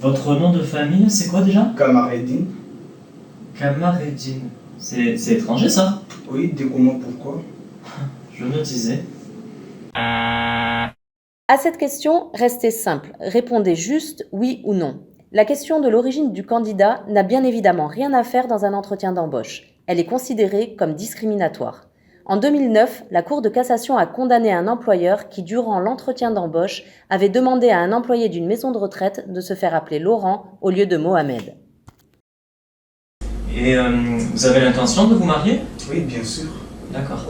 Votre nom de famille, c'est quoi déjà? Kamaredine. Kamaredine. C'est étranger ça? Oui, dis-moi pourquoi. Je me disais. À cette question, restez simple, répondez juste oui ou non. La question de l'origine du candidat n'a bien évidemment rien à faire dans un entretien d'embauche. Elle est considérée comme discriminatoire. En 2009, la Cour de cassation a condamné un employeur qui, durant l'entretien d'embauche, avait demandé à un employé d'une maison de retraite de se faire appeler Laurent au lieu de Mohamed. Et vous avez l'intention de vous marier? Oui, bien sûr. D'accord.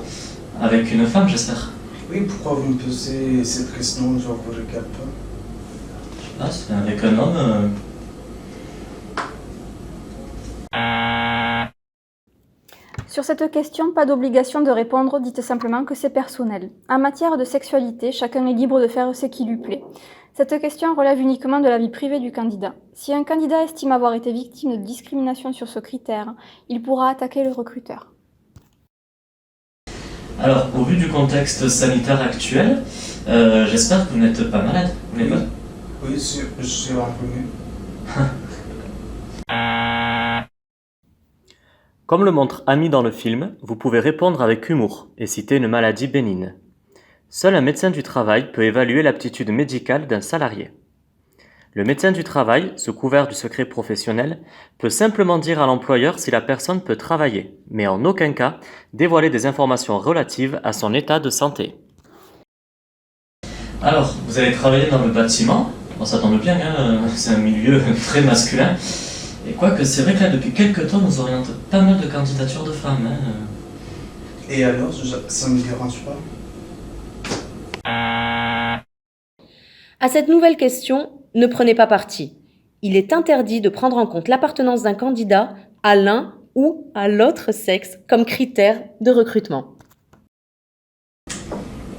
Avec une femme, j'espère. Oui, pourquoi vous me posez cette question? Je ne vous regarde pas. Ah, c'est avec un homme. Sur cette question, pas d'obligation de répondre, dites simplement que c'est personnel. En matière de sexualité, chacun est libre de faire ce qui lui plaît. Cette question relève uniquement de la vie privée du candidat. Si un candidat estime avoir été victime de discrimination sur ce critère, il pourra attaquer le recruteur. Alors, au vu du contexte sanitaire actuel, j'espère que vous n'êtes pas malade. Vous n'êtes pas... Oui, je suis revenu. Comme le montre Ami dans le film, vous pouvez répondre avec humour et citer une maladie bénigne. Seul un médecin du travail peut évaluer l'aptitude médicale d'un salarié. Le médecin du travail, sous couvert du secret professionnel, peut simplement dire à l'employeur si la personne peut travailler, mais en aucun cas dévoiler des informations relatives à son état de santé. Alors, vous avez travaillé dans le bâtiment. Bon, ça tombe bien, hein, c'est un milieu très masculin. Et quoique, c'est vrai que là, depuis quelques temps, nous orientons pas mal de candidatures de femmes. Hein. Et alors, ça ne me dérange pas? À cette nouvelle question, ne prenez pas parti. Il est interdit de prendre en compte l'appartenance d'un candidat à l'un ou à l'autre sexe comme critère de recrutement.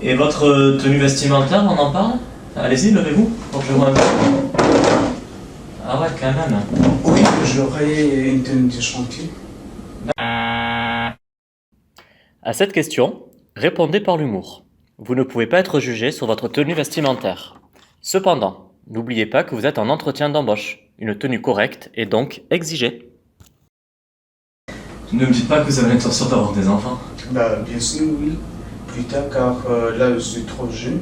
Et votre tenue vestimentaire, on en parle? Allez-y, levez-vous, pour que je vois un peu. Ah ouais, quand même. Oui, j'aurai une tenue de chantier. À cette question, répondez par l'humour. Vous ne pouvez pas être jugé sur votre tenue vestimentaire. Cependant, n'oubliez pas que vous êtes en entretien d'embauche. Une tenue correcte est donc exigée. Ne me dites pas que vous avez l'intention d'avoir des enfants. Bah, bien sûr, oui. Plus tard, car là, je suis trop jeune.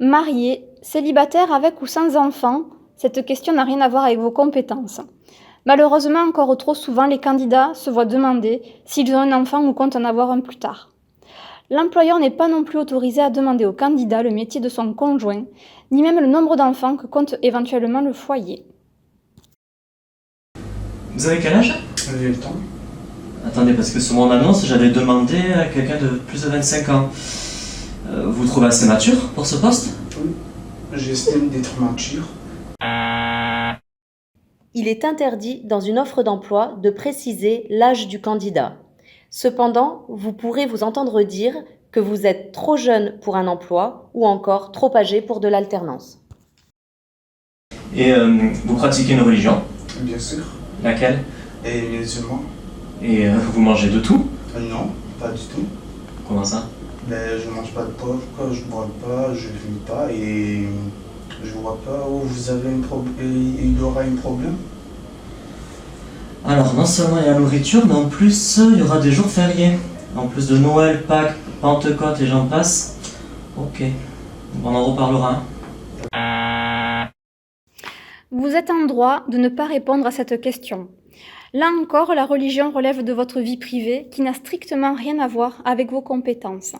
Marié, célibataire avec ou sans enfant, cette question n'a rien à voir avec vos compétences. Malheureusement, encore trop souvent, les candidats se voient demander s'ils ont un enfant ou comptent en avoir un plus tard. L'employeur n'est pas non plus autorisé à demander au candidat le métier de son conjoint, ni même le nombre d'enfants que compte éventuellement le foyer. Vous avez quel âge? J'ai le temps. Attendez, parce que sur mon annonce, j'avais demandé à quelqu'un de plus de 25 ans. Vous trouvez assez mature pour ce poste? Oui, j'estime d'être mature. Il est interdit dans une offre d'emploi de préciser l'âge du candidat. Cependant, vous pourrez vous entendre dire que vous êtes trop jeune pour un emploi ou encore trop âgé pour de l'alternance. Et vous pratiquez une religion? Bien sûr. Laquelle? Et musulman? Et vous mangez de tout? Non, pas du tout. Comment ça? Ben, je mange pas de porc, je bois pas, je fume pas et je vois pas où vous avez il y aura un problème. Alors, non seulement il y a la nourriture, mais en plus, il y aura des jours fériés. En plus de Noël, Pâques, Pentecôte et j'en passe. Ok, on en reparlera. Vous êtes en droit de ne pas répondre à cette question. Là encore, la religion relève de votre vie privée qui n'a strictement rien à voir avec vos compétences.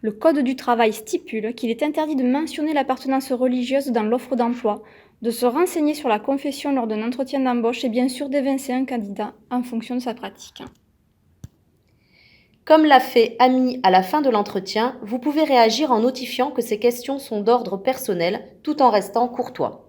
Le Code du travail stipule qu'il est interdit de mentionner l'appartenance religieuse dans l'offre d'emploi, de se renseigner sur la confession lors d'un entretien d'embauche et bien sûr d'évincer un candidat en fonction de sa pratique. Comme l'a fait Ami à la fin de l'entretien, vous pouvez réagir en notifiant que ces questions sont d'ordre personnel tout en restant courtois.